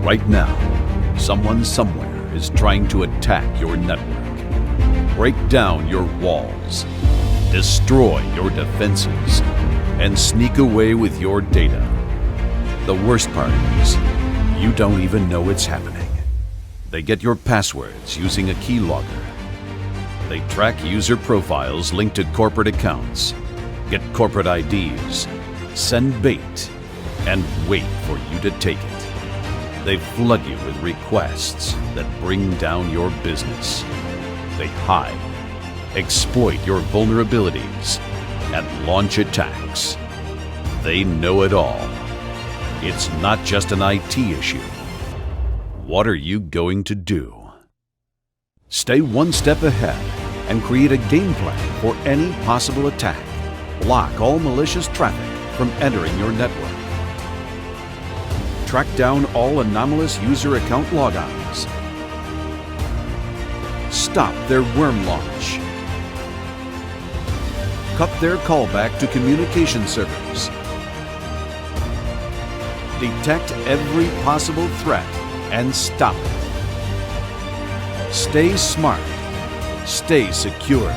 Right now, someone somewhere is trying to attack your network, break down your walls, destroy your defenses, and sneak away with your data. The worst part is, you don't even know it's happening. They get your passwords using a keylogger. They track user profiles linked to corporate accounts, get corporate IDs, send bait, and wait for you to take it. They flood you with requests that bring down your business. They hide, exploit your vulnerabilities, and launch attacks. They know it all. It's not just an IT issue. What are you going to do? Stay one step ahead and create a game plan for any possible attack. Block all malicious traffic from entering your network. Track down all anomalous user account logons. Stop their worm launch. Cut their callback to communication servers. Detect every possible threat and stop it. Stay smart. Stay secure.